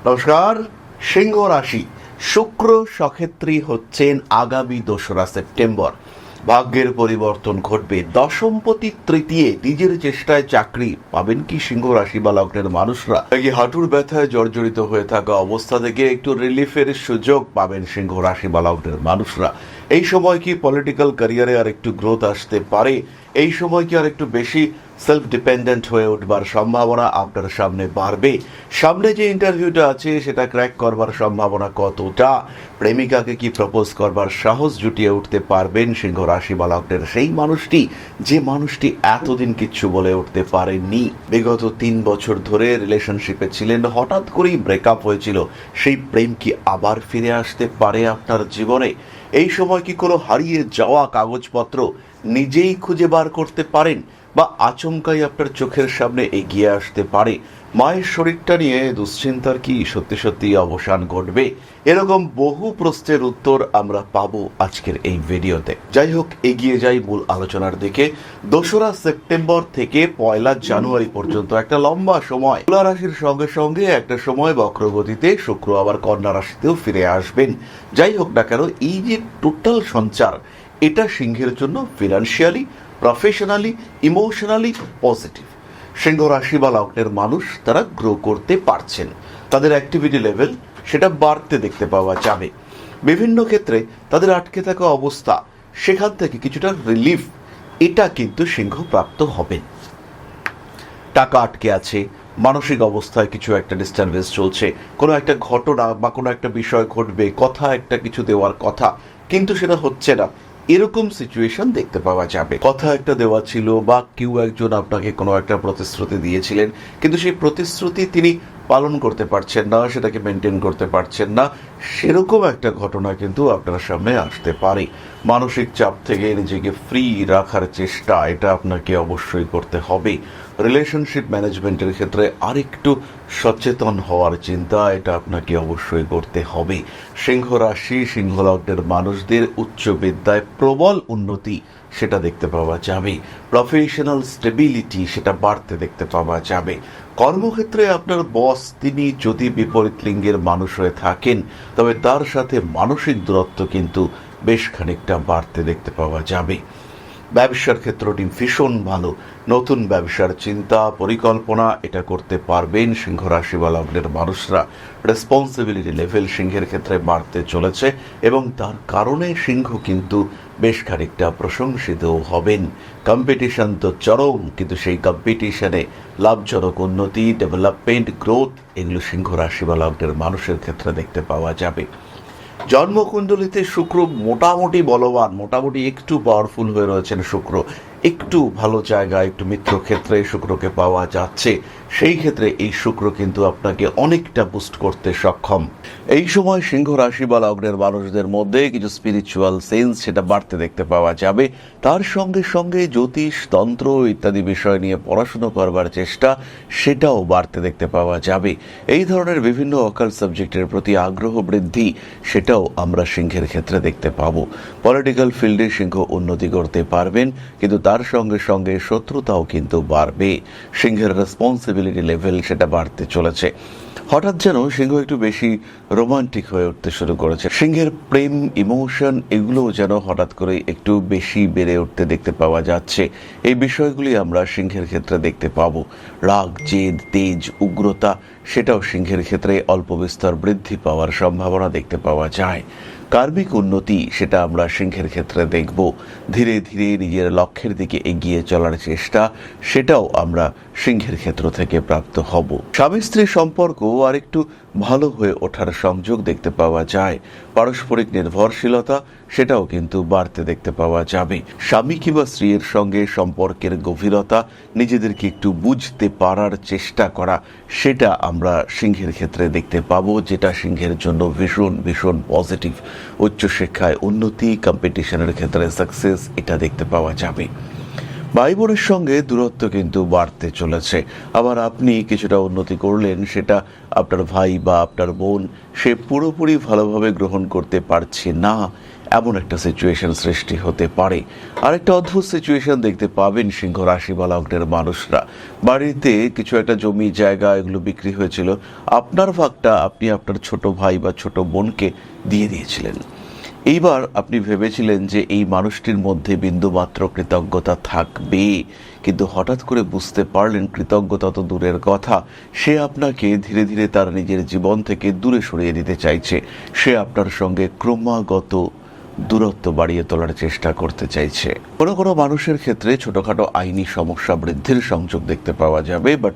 নমস্কার। সিংহ রাশি শুক্র সক্ষেত্রী হচ্ছেন আগামী ২রা সেপ্টেম্বর। ভাগ্যের পরিবর্তন ঘটবে। দশমপতি তৃতীয় নিজের চেষ্টায় চাকরি পাবেন কি সিংহ রাশি বা লগ্নের মানুষরা? হাঁটুর ব্যথায় জর্জরিত হয়ে থাকা অবস্থা থেকে একটু রিলিফের সুযোগ পাবেন সিংহ রাশি বা লগ্নের মানুষরা। এই সময় কি পলিটিক্যাল ক্যারিয়ারে আর একটু গ্রোথ আসতে পারে? এই সময় কি আর একটু বেশি সেলফ ডিপেন্ডেন্ট হয়ে উঠবার সম্ভাবনা আপনার সামনে বাড়বে? সামনে যে ইন্টারভিউটা আছে সেটা ক্র্যাক করবার সম্ভাবনা কতটা? প্রেমিকাকে কি প্রপোজ করবার সাহস জুটিয়ে উঠতে পারবেন সিংহ রাশি বা লগ্নের সেই মানুষটি, যে মানুষটি এতদিন কিচ্ছু বলে উঠতে পারেননি? বিগত ৩ বছর ধরে রিলেশনশিপে ছিলেন, হঠাৎ করেই ব্রেকআপ হয়েছিল, সেই প্রেম কি আবার ফিরে আসতে পারে আপনার জীবনে? এই সময় কি কোনো হারিয়ে যাওয়া কাগজপত্র নিজেই খুঁজে বার করতে পারেন, বা আচমকাই আপনার চোখের সামনে এগিয়ে আসতে পারে? মায়ের শরীরটা নিয়ে দুশ্চিন্তার কি সত্যি সত্যি অবসান ঘটবে? এরকম বহু প্রশ্নের উত্তর আমরা পাবো আজকের এই ভিডিওতে। যাই হোক, এগিয়ে যাই মূল আলোচনার দিকে। ২রা সেপ্টেম্বর থেকে ১লা জানুয়ারি পর্যন্ত একটা লম্বা সময় তুলা রাশির সঙ্গে সঙ্গে একটা সময় বক্রগতিতে শুক্র আবার কন্যা রাশিতেও ফিরে আসবেন। যাই হোক না কেন, এই যে টোটাল সঞ্চার, এটা সিংহের জন্য ফিনান্সিয়ালি, প্রফেশনালি, ইমোশনালি পজিটিভ। সিংহ রাশি বা লগ্নের মানুষ তারা গ্রো করতে পারছেন, তাদের অ্যাক্টিভিটি লেভেল সেটা বাড়তে দেখতে পাওয়া যাবে। বিভিন্ন ক্ষেত্রে তাদের আটকে থাকা অবস্থা, সেখান থেকে কিছুটা রিলিফ এটা কিন্তু সিংহ প্রাপ্ত হবেন। টাকা আটকে আছে, মানসিক অবস্থায় কিছু একটা ডিস্টারবেন্স চলছে, কোনো একটা ঘটনা বা কোনো একটা বিষয় ঘটবে, কথা একটা কিছু দেওয়ার কথা কিন্তু সেটা হচ্ছে না, এরকম সিচুয়েশন দেখতে পাওয়া যাবে। কথা একটা দেওয়া ছিল বা কেউ একজন আপনাকে কোনো একটা প্রতিশ্রুতি দিয়েছিলেন, কিন্তু সেই প্রতিশ্রুতি তিনি পালন করতে পারছেন না, সেটাকে মেনটেন করতে পারছেন না, সেরকম একটা ঘটনা কিন্তু আপনার সামনে আসতে পারে। মানসিক চাপ থেকে নিজেকে ফ্রি রাখার চেষ্টা এটা আপনাকে অবশ্যই করতে হবে। রিলেশনশিপ ম্যানেজমেন্টের ক্ষেত্রে আরেকটু সচেতন হওয়ার চিন্তা এটা আপনাকে অবশ্যই করতে হবে। সিংহ রাশি সিংহ লগ্নের মানুষদের উচ্চ বিদ্যায় প্রবল উন্নতি সেটা দেখতে পাওয়া যাবে। প্রফেশনাল স্টেবিলিটি সেটা বাড়তে দেখতে পাওয়া যাবে। কর্মক্ষেত্রে আপনার বস তিনি যদি বিপরীত লিঙ্গের মানুষ হয়ে থাকেন, তবে তার সাথে মানসিক দূরত্ব কিন্তু বেশ খানিকটা বাড়তে দেখতে পাওয়া যাবে। ব্যবসার ক্ষেত্রটি ভীষণ ভালো। নতুন ব্যবসার চিন্তা পরিকল্পনা এটা করতে পারবেন সিংহ রাশি বা লগ্নের মানুষরা। রেসপন্সিবিলিটি লেভেল সিংহের ক্ষেত্রে বাড়তে চলেছে এবং তার কারণে সিংহ কিন্তু বেশ খানিকটা প্রশংসিতও হবেন। কম্পিটিশন তো চরম, কিন্তু সেই কম্পিটিশনে লাভজনক উন্নতি, ডেভেলপমেন্ট, গ্রোথ এগুলো সিংহ রাশি বা লগ্নের মানুষের ক্ষেত্রে দেখতে পাওয়া যাবে। জন্মকুণ্ডলিতে শুক্র মোটামুটি বলবান, মোটামুটি একটু পাওয়ারফুল হয়ে রয়েছেন শুক্র। একটু ভালো জায়গায়, একটু মিত্রক্ষেত্রে শুক্রকে পাওয়া যাচ্ছে। সেই ক্ষেত্রে এই শুক্র কিন্তু আপনাকে অনেকটা বুস্ট করতে সক্ষম। এই সময় সিংহ রাশি বা লগ্নের মানুষদের মধ্যে কিছু স্পিরিচুয়াল সেন্স সেটা বাড়তে দেখতে পাওয়া যাবে। তার সঙ্গে সঙ্গে জ্যোতিষ, তন্ত্র ইত্যাদি বিষয় নিয়ে পড়াশুনো করবার চেষ্টা সেটাও বাড়তে দেখতে পাওয়া যাবে। এই ধরনের বিভিন্ন অকাল্ট সাবজেক্টের প্রতি আগ্রহ বৃদ্ধি সেটাও আমরা সিংহের ক্ষেত্রে দেখতে পাবো। পলিটিক্যাল ফিল্ডে সিংহ উন্নতি করতে পারবেন, কিন্তু তার সঙ্গে সঙ্গে শত্রুতাও কিন্তু বাড়বে। সিংহের রেসপন্সিবিলিটি লেভেল সেটা বাড়তে চলেছে। হঠাৎ যেন সিংহ একটু বেশি রোমান্টিক হয়ে উঠতে শুরু করেছে। সিংহের প্রেম, ইমোশন এগুলো যেন হঠাৎ করে একটু বেশি বেড়ে উঠতে দেখতে পাওয়া যাচ্ছে। এই বিষয়গুলি আমরা সিংহের ক্ষেত্রে দেখতে পাবো। রাগ, জেদ, তেজ, উগ্রতা সেটাও সিংহের ক্ষেত্রে অল্প বিস্তর বৃদ্ধি পাওয়ার সম্ভাবনা দেখতে পাওয়া যায়। কার্মিক উন্নতি সেটা আমরা সিংহের ক্ষেত্রে দেখব। ধীরে ধীরে নিজের লক্ষ্যের দিকে এগিয়ে চলার চেষ্টা সেটাও আমরা সিংহের ক্ষেত্র থেকে প্রাপ্ত হব। স্বামী স্ত্রী সম্পর্ক আরেকটু ভালো হয়ে ওঠার সংযোগ দেখতে পাওয়া যায়। পারস্পরিক নির্ভরশীলতা সেটাও কিন্তু বাড়তে দেখতে পাওয়া যাবে। স্বামী কিংবা স্ত্রীর সঙ্গে সম্পর্কের গভীরতা, নিজেদেরকে একটু বুঝতে পারার চেষ্টা করা সেটা আমরা সিংহের ক্ষেত্রে দেখতে পাবো, যেটা সিংহের জন্য ভীষণ ভীষণ পজিটিভ। উচ্চশিক্ষায় উন্নতি, কম্পিটিশনের ক্ষেত্রে সাকসেস এটা দেখতে পাওয়া যাবে। ভাই বোনের সঙ্গে দূরত্ব কিন্তু বাড়তে চলেছে। আবার আপনি কিছুটা উন্নতি করলেন, সেটা আপনার ভাই বা আপনার বোন সে পুরোপুরি ভালোভাবে গ্রহণ করতে পারছে না, এমন একটা সিচুয়েশন সৃষ্টি হতে পারে। আরেকটা অদ্ভুত সিচুয়েশন দেখতে পাবেন সিংহ রাশি বা লগ্নের মানুষরা। বাড়িতে কিছু একটা জমি জায়গা এগুলো বিক্রি হয়েছিল, আপনার ভাগটা আপনি আপনার ছোট ভাই বা ছোট বোনকে দিয়ে দিয়েছিলেন। এইবার আপনি ভেবেছিলেন যে এই মানুষটির মধ্যে বিন্দুমাত্র কৃতজ্ঞতা থাকবে, কিন্তু হঠাৎ করে বুঝতে পারলেন কৃতজ্ঞতা তো দূরের কথা, সে আপনাকে ধীরে ধীরে তার নিজের জীবন থেকে দূরে সরিয়ে দিতে চাইছে। সে আপনার সঙ্গে ক্রমাগত দূরত্ব বাড়িয়ে তোলার চেষ্টা করতে চাইছে। কোনো কোনো মানুষের ক্ষেত্রে ছোটখাটো আইনি সমস্যা বৃদ্ধির সংযোগ দেখতে পাওয়া যাবে, বাট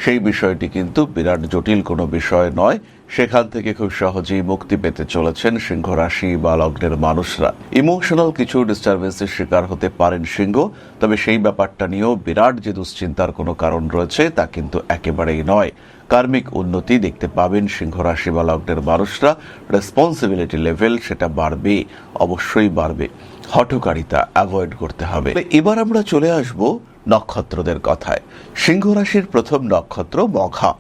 সেই বিষয়টি কিন্তু বিরাট জটিল কোনো বিষয় নয়। সেখান থেকে খুব সহজেই মুক্তি পেতে চলেছেন সিংহ রাশি বা লগ্নের মানুষরা। ইমোশনাল কিছু ডিস্টারবেন্সের শিকার হতে পারেন সিংহ, তবে সেই ব্যাপারটা নিয়েও বিরাট যে দুশ্চিন্তার কোনো কারণ রয়েছে তা কিন্তু একেবারেই নয়। কার্মিক উন্নতি দেখতে পাবেন সিংহ রাশি বা লগ্নের মানুষরা। রেসপন্সিবিলিটি লেভেল সেটা বাড়বে, অবশ্যই বাড়বে। হঠকারিতা অ্যাভয়েড করতে হবে। এবার আমরা চলে আসব নক্ষত্রদের কথায়। সিংহ রাশির প্রথম নক্ষত্র মঘা।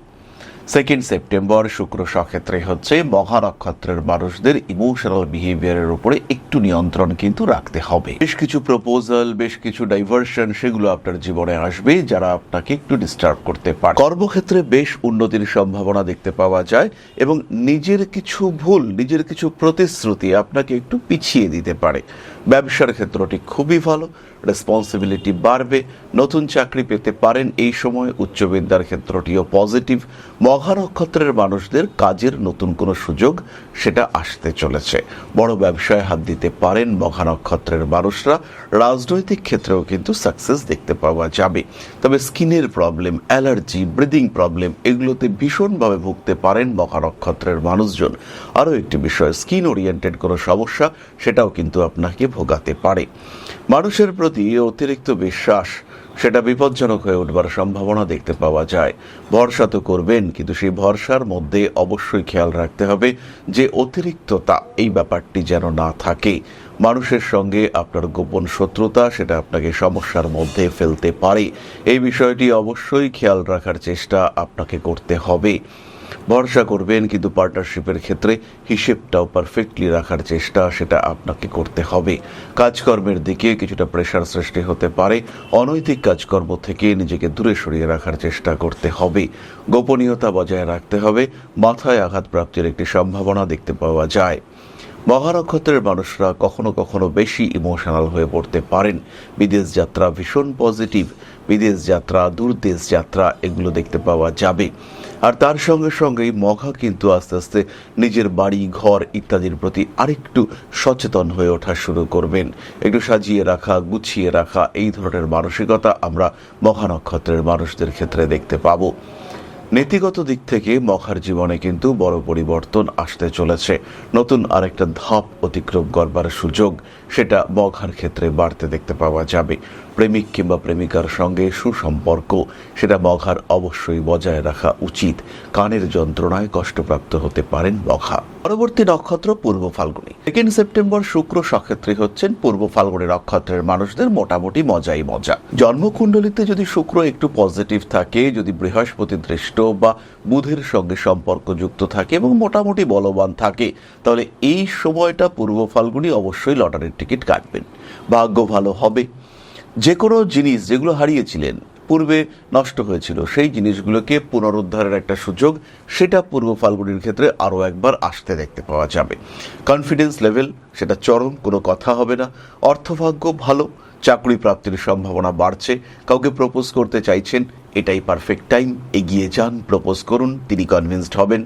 2 সেপ্টেম্বর শুক্র সক্ষেত্রে হচ্ছে। মঘা নক্ষত্রের মানুষদের ইমোশনাল বিহেভিয়ারের উপরে একটু নিয়ন্ত্রণ কিন্তু রাখতে হবে। বেশ কিছু প্রপোজাল, বেশ কিছু ডাইভার্সন সেগুলো আপনার জীবনে আসবে, যারা আপনাকে একটু ডিস্টার্ব করতে পারে। কর্মক্ষেত্রে বেশ উন্নতির সম্ভাবনা দেখতে পাওয়া যায় এবং নিজের কিছু ভুল, নিজের কিছু প্রতিশ্রুতি আপনাকে একটু পিছিয়ে দিতে পারে। ব্যবসার ক্ষেত্রটি খুবই ভালো, রেসপন্সিবিলিটি বাড়বে, নতুন চাকরি পেতে পারেন এই সময়। উচ্চ বিদ্যার ক্ষেত্রটিও পজিটিভ। মঘা নক্ষত্রের মানুষদের কাজের নতুন কোনো সুযোগ সেটা আসতে চলেছে। বড় ব্যবসায় হাত দিতে পারেন মঘা নক্ষত্রের মানুষরা। রাজনৈতিক ক্ষেত্রেও কিন্তু সাকসেস দেখতে পাওয়া যাবে। তবে স্কিনের প্রবলেম, অ্যালার্জি, ব্রিদিং প্রবলেম এগুলোতে ভীষণভাবে ভুগতে পারেন মঘা নক্ষত্রের মানুষজন। আরও একটি বিষয়, স্কিন ওরিয়েন্টেড কোনো সমস্যা সেটাও কিন্তু আপনাকে ভোগাতে পারে। মানুষের প্রতি অতিরিক্ত বিশ্বাস সেটা বিপজ্জনক হয়ে উঠবার সম্ভাবনা দেখতে পাওয়া যায়। ভরসা তো করবেন, কিন্তু সেই ভরসার মধ্যে অবশ্যই খেয়াল রাখতে হবে যে অতিরিক্ততা এই ব্যাপারটি যেন না থাকে। মানুষের সঙ্গে আপনার গোপন শত্রুতা সেটা আপনাকে সমস্যার মধ্যে ফেলতে পারে। এই বিষয়টি অবশ্যই খেয়াল রাখার চেষ্টা আপনাকে করতে হবে। ভরসা করবেন, কিন্তু পার্টনারশিপের ক্ষেত্রে হিসেবটাও পারফেক্টলি রাখার চেষ্টা সেটা আপনাকে করতে হবে। কাজকর্মের দিকে কিছুটা প্রেশার সৃষ্টি হতে পারে। অনৈতিক কাজকর্ম থেকে নিজেকে দূরে সরিয়ে রাখার চেষ্টা করতে হবে। গোপনীয়তা বজায় রাখতে হবে। মাথায় আঘাত প্রাপ্তির একটি সম্ভাবনা দেখতে পাওয়া যায়। মঘা নক্ষত্রের মানুষরা কখনো কখনো বেশি ইমোশনাল হয়ে পড়তে পারেন। বিদেশ যাত্রা ভীষণ পজিটিভ। বিদেশ যাত্রা, দূরদেশ যাত্রা এগুলো দেখতে পাওয়া যাবে। আর তার সঙ্গে সঙ্গেই মঘা কিন্তু আস্তে আস্তে নিজের বাড়ি, ঘর ইত্যাদির প্রতি আরেকটু সচেতন হয়ে ওঠা শুরু করবেন। একটু সাজিয়ে রাখা, গুছিয়ে রাখা, এই ধরনের মানসিকতা আমরা মঘা নক্ষত্রের মানুষদের ক্ষেত্রে দেখতে পাবো। নীতিগত দিক থেকে মঘার জীবনে কিন্তু বড় পরিবর্তন আসতে চলেছে। নতুন আরেকটা ধাপ অতিক্রম করবার সুযোগ সেটা মঘার ক্ষেত্রে বাড়তে দেখতে পাওয়া যাবে। প্রেমিক কিংবা প্রেমিকার সঙ্গে সুসম্পর্ক সেটা মঘার অবশ্যই বজায় রাখা উচিত। কানের যন্ত্রণায় কষ্টপ্রাপ্ত হতে পারেন মঘা। পরবর্তী নক্ষত্র পূর্ব ফাল্গুনী। 2 সেপ্টেম্বর শুক্র সক্ষেত্রী হচ্ছেন। পূর্ব ফাল্গুনী নক্ষত্রের মানুষদের মোটামুটি মজাই মজা। জন্মকুণ্ডলিতে যদি শুক্র একটু পজিটিভ থাকে, যদি বৃহস্পতি দৃষ্ট বা বুধের সঙ্গে সম্পর্কযুক্ত থাকে এবং মোটামুটি বলবান থাকে, তাহলে এই সময়টা পূর্ব ফাল্গুনী অবশ্যই লটারির টিকিট কাটবেন। ভাগ্য ভালো হবে। যে কোনো জিনিস যেগুলো হারিয়েছিলেন, পূর্বে নষ্ট হয়েছিল, সেই জিনিসগুলোকে পুনরুদ্ধারের একটা সুযোগ সেটা পূর্ব ফাল্গুনির ক্ষেত্রে আরও একবার আসতে দেখতে পাওয়া যাবে। কনফিডেন্স লেভেল সেটা চরম, কোনো কথা হবে না। অর্থভাগ্য ভালো। চাকরি প্রাপ্তির সম্ভাবনা বাড়ছে। কাউকে প্রপোজ করতে চাইছেন, এটাই পারফেক্ট টাইম। এগিয়ে যান, প্রপোজ করুন, তিনি কনভিন্সড হবেন।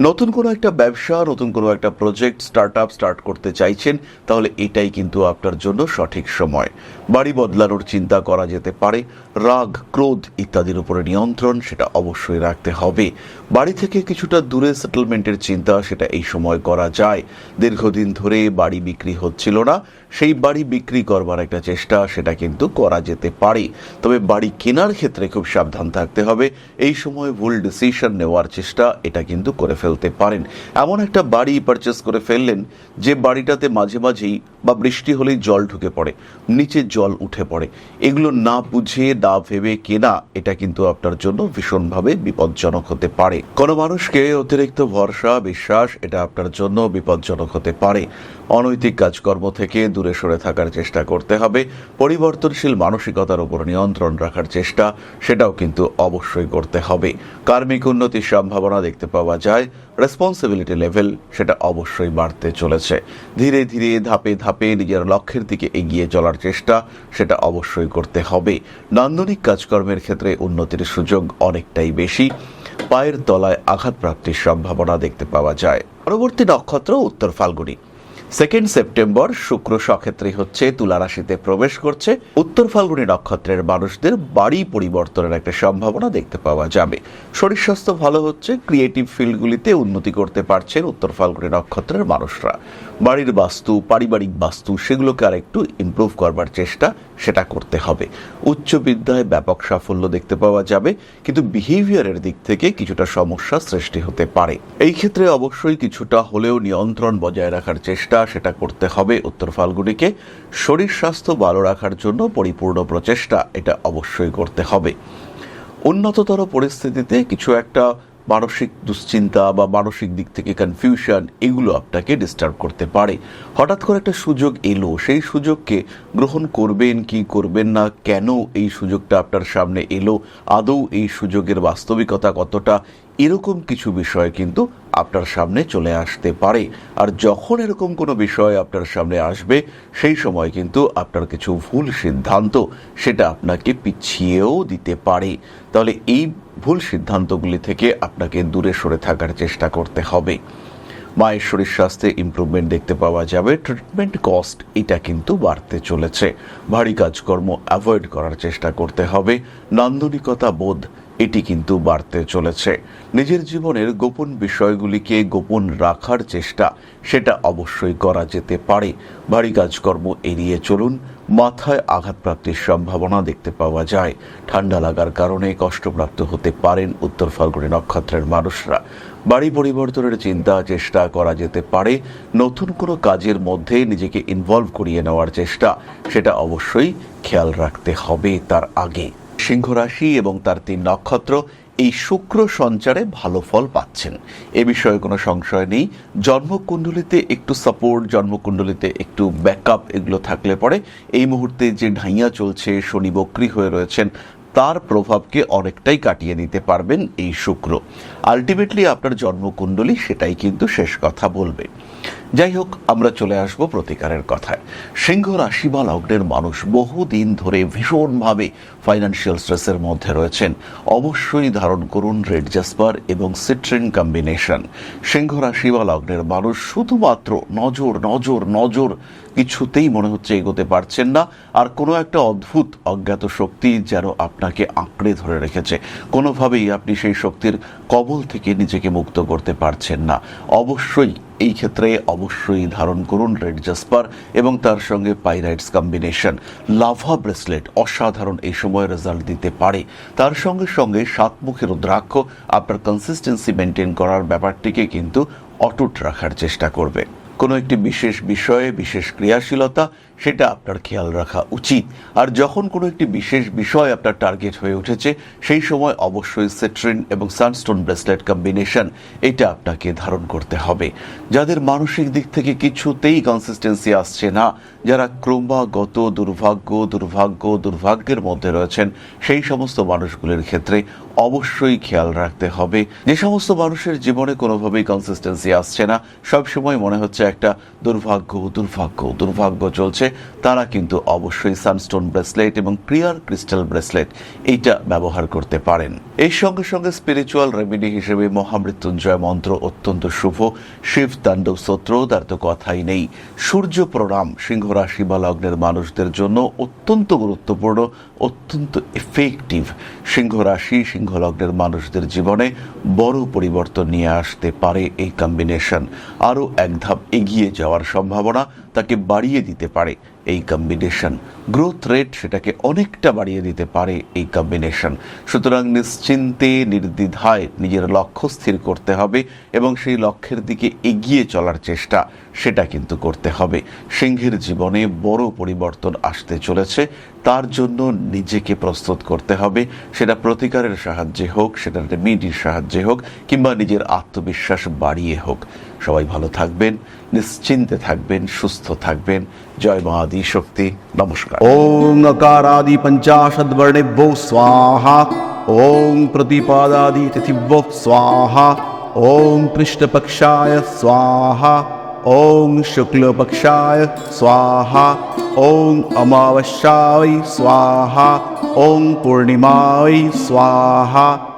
নতুন কোনো একটা ব্যবসা, নতুন কোনো একটা প্রজেক্ট স্টার্ট করতে চাইছেন, তাহলে এটাই কিন্তু আপনার জন্য সঠিক সময়। বাড়ি বদলানোর চিন্তা করা যেতে পারে। রাগ, ক্রোধ ইত্যাদির উপরে নিয়ন্ত্রণ সেটা অবশ্যই রাখতে হবে। বাড়ি থেকে কিছুটা দূরে সেটেলমেন্টের চিন্তা সেটা এই সময় করা যায়। দীর্ঘদিন ধরে বাড়ি বিক্রি হচ্ছিল না, সেই বাড়ি বিক্রি করবার একটা চেষ্টা সেটা কিন্তু করা যেতে পারে। তবে বাড়ি কেনার ক্ষেত্রে খুব সাবধান থাকতে হবে। এই সময় ভুল ডিসিশন নেওয়ার চেষ্টা এটা কিন্তু করে ফেলতে পারেন। এমন একটা বাড়ি পারচেস করে ফেললেন যে বাড়িটাতে মাঝে মাঝেই বা বৃষ্টি হলেই জল ঢুকে পড়ে, নিচে জল উঠে পড়ে, এগুলো না বুঝে না ভেবে কেনা এটা কিন্তু আপনার জন্য ভীষণভাবে বিপজ্জনক হতে পারে। কোনো মানুষকে অতিরিক্ত ভরসা বিশ্বাস এটা আপনার জন্য বিপজ্জনক হতে পারে। অনৈতিক কাজকর্ম থেকে দূরে সরে থাকার চেষ্টা করতে হবে। পরিবর্তনশীল মানসিকতার উপর নিয়ন্ত্রণ রাখার চেষ্টা সেটাও কিন্তু অবশ্যই করতে হবে। কার্মিক উন্নতির সম্ভাবনা দেখতে পাওয়া যায়। রেসপন্সিবিলিটি লেভেল সেটা অবশ্যই বাড়তে চলেছে। ধীরে ধীরে ধাপে ধাপে নিজের লক্ষ্যের দিকে এগিয়ে চলার চেষ্টা সেটা অবশ্যই করতে হবে। নান্দনিক কাজকর্মের ক্ষেত্রে উন্নতির সুযোগ অনেকটাই বেশি। পায়ের তলায় আঘাতপ্রাপ্তির সম্ভাবনা দেখতে পাওয়া যায়। পরবর্তী নক্ষত্র উত্তর ফাল্গুনী। 2 সেপ্টেম্বর শুক্র সক্ষেত্রে হচ্ছে তুলা রাশিতে প্রবেশ করছে। উত্তর ফাল্গুনী নক্ষত্রের মানুষদের বাড়ি পরিবর্তনের একটা সম্ভাবনা দেখতে পাওয়া যাবে। শরীর স্বাস্থ্য ভালো হচ্ছে। ক্রিয়েটিভ ফিল্ডগুলিতে উন্নতি করতে পারছেন উত্তর ফাল্গুনী নক্ষত্রের মানুষরা। বাড়ির বাস্তু, পারিবারিক বাস্তু সেগুলোকে আর একটু ইমপ্রুভ করবার চেষ্টা সেটা করতে হবে। উচ্চ বিদ্যায় ব্যাপক সাফল্য দেখতে পাওয়া যাবে, কিন্তু বিহেভিয়ারের দিক থেকে কিছুটা সমস্যা সৃষ্টি হতে পারে। এই ক্ষেত্রে অবশ্যই কিছুটা হলেও নিয়ন্ত্রণ বজায় রাখার চেষ্টা সেটা করতে হবে উত্তর ফাল্গুনীকে। শরীর স্বাস্থ্য ভালো রাখার জন্য পরিপূর্ণ প্রচেষ্টা এটা অবশ্যই করতে হবে। উন্নততর পরিস্থিতিতে কিছু একটা মানসিক দুশ্চিন্তা বা মানসিক দিক থেকে কনফিউশন এগুলো আপনাকে ডিস্টার্ব করতে পারে। হঠাৎ করে একটা সুযোগ এলো, সেই সুযোগকে গ্রহণ করবেন কি করবেন না, কেন এই সুযোগটা আপনার সামনে এলো, আদৌ এই সুযোগের বাস্তবিকতা কতটা, এরকম কিছু বিষয় কিন্তু আপনার সামনে চলে আসতে পারে। আর যখন এরকম কোনো বিষয় আপনার সামনে আসবে সেই সময় কিন্তু আপনার কিছু ভুল সিদ্ধান্ত সেটা আপনাকে পিছিয়েও দিতে পারে। তাহলে এই ভুল সিদ্ধান্তগুলি থেকে আপনাকে দূরে সরে থাকার চেষ্টা করতে হবে। মায়ের শরীর স্বাস্থ্যে ইমপ্রুভমেন্ট দেখতে পাওয়া যাবে। ট্রিটমেন্ট কস্ট এটা কিন্তু বাড়তে চলেছে। ভারী কাজকর্ম অ্যাভয়েড করার চেষ্টা করতে হবে। নান্দনিকতা বোধ এটি কিন্তু বাড়তে চলেছে। নিজের জীবনের গোপন বিষয়গুলিকে গোপন রাখার চেষ্টা সেটা অবশ্যই করা যেতে পারে। ভারী কাজকর্ম এড়িয়ে চলুন। মাথায় আঘাতপ্রাপ্তির সম্ভাবনা দেখতে পাওয়া যায়। ঠান্ডা লাগার কারণে কষ্টপ্রাপ্ত হতে পারেন উত্তর ফাল্গুনী নক্ষত্রের মানুষরা। বাড়ি পরিবর্তনের চিন্তা চেষ্টা করা যেতে পারে। নতুন কোনো কাজের মধ্যে নিজেকে ইনভলভ করিয়ে নেওয়ার চেষ্টা সেটা অবশ্যই খেয়াল রাখতে হবে তার আগে। সিংহ রাশি এবং তার 3 নক্ষত্র এই শুক্র সঞ্চারে ভালো ফল পাচ্ছেন, এ বিষয়ে কোনো সংশয় নেই। জন্মকুণ্ডলিতে একটু সাপোর্ট, জন্মকুণ্ডলিতে একটু ব্যাকআপ এগুলো থাকলে পরে এই মুহূর্তে যে ঢাইয়া চলছে, শনি বক্রী হয়ে রয়েছেন, তার প্রভাবকে অনেকটাই কাটিয়ে দিতে পারবেন এই শুক্র। আলটিমেটলি আপনার জন্মকুণ্ডলী সেটাই কিন্তু শেষ কথা বলবে। যাই হোক, আমরা চলে আসব প্রতিকারের কথায়। সিংহ রাশি বা লগ্নের মানুষ বহুদিন ধরে ভীষণভাবে ফাইন্যান্সিয়াল স্ট্রেসের মধ্যে রয়েছেন। অবশ্যই ধারণ করুন রেড জাসপার এবং সিট্রিন কম্বিনেশন। সিংহ রাশি বা লগ্নের মানুষ শুধুমাত্র নজর নজর নজর, কিছুতেই মনে হচ্ছে এগোতে পারছেন না। আর কোনো একটা অদ্ভুত অজ্ঞাত শক্তি যেন আপনাকে আঁকড়ে ধরে রেখেছে। কোনোভাবেই আপনি সেই শক্তির কবল থেকে নিজেকে মুক্ত করতে পারছেন না। অবশ্যই এই ক্ষেত্রে অবশ্যই ধারণ করুন রেড জাসপার এবং তার সঙ্গে পাইরাইটস কম্বিনেশন। লাভা ব্রেসলেট অসাধারণ এই সময় রেজাল্ট দিতে পারে। তার সঙ্গে সঙ্গে 7 মুখের রুদ্রাক্ষ আপনার কনসিস্টেন্সি মেনটেন করার ব্যাপারটিকে কিন্তু অটুট রাখার চেষ্টা করবে। কোনো একটি বিশেষ বিষয়ে বিশেষ ক্রিয়াশীলতা সেটা আপনার খেয়াল রাখা উচিত। আর যখন কোনো একটি বিশেষ বিষয় আপনার টার্গেট হয়ে উঠেছে সেই সময় অবশ্যই সিট্রিন এবং সানস্টোন ব্রেসলেট কম্বিনেশন এটা আপনাকে ধারণ করতে হবে। যাদের মানসিক দিক থেকে কিছুতেই কনসিস্টেন্সি আসছে না, যারা ক্রমাগত দুর্ভাগ্যের মধ্যে রয়েছেন, সেই সমস্ত মানুষগুলির ক্ষেত্রে অবশ্যই খেয়াল রাখতে হবে। যে সমস্ত মানুষের জীবনে কোনোভাবেই কনসিস্টেন্সি আসছে না, সবসময় মনে হচ্ছে একটা দুর্ভাগ্য চলছে, তারা কিন্তু অবশ্যই সানস্টোন ব্রেসলেট এবং ক্লিয়ার ক্রিস্টাল ব্রেসলেট এইটা ব্যবহার করতে পারেন। এর সঙ্গে সঙ্গে স্পিরিচুয়াল রেমেডি হিসেবে মহামৃত্যুঞ্জয় মন্ত্র অত্যন্ত শুভ। শিব তাণ্ডব স্তোত্র তার তো কথাই নেই। সূর্য প্রণাম সিংহ রাশি বা লগ্নের মানুষদের জন্য অত্যন্ত গুরুত্বপূর্ণ, অত্যন্ত এফেক্টিভ। সিংহ রাশি সিংহ লগ্নের মানুষদের জীবনে বড় পরিবর্তন নিয়ে আসতে পারে এই কম্বিনেশন। আরও এক ধাপ এগিয়ে যাওয়ার সম্ভাবনা তাকে বাড়িয়ে দিতে পারে এই কম্বিনেশন, গ্রোথ রেট সেটাকে অনেকটা বাড়িয়ে দিতে পারে এই কম্বিনেশন। সুতরাং নিশ্চিন্তে নির্দ্বিধায় নিজের লক্ষ্য স্থির করতে হবে এবং সেই লক্ষ্যের দিকে এগিয়ে চলার চেষ্টা সেটা কিন্তু করতে হবে। সিংহের জীবনে বড় পরিবর্তন আসতে চলেছে, তার জন্য নিজেকে প্রস্তুত করতে হবে, সেটা প্রতিকারের সাহায্যে হোক, সেটা রেমেডির সাহায্যে হোক, কিংবা নিজের আত্মবিশ্বাস বাড়িয়ে হোক। সবাই ভালো থাকবেন, নিশ্চিন্তে থাকবেন, সুস্থ থাকবেন। জয় মা আদি শক্তি। নমস্কার। ओम अकारादि पंचाशद्वर्णेभ्यो स्वाहा। ओम प्रतिपादादि तिथिभ्यो स्वाहा। ओम कृष्णपक्षाय स्वाहा। ओम शुक्लपक्षाय स्वाहा। ओम अमावस्याय स्वाहा। ओम पूर्णिमाय स्वाहा।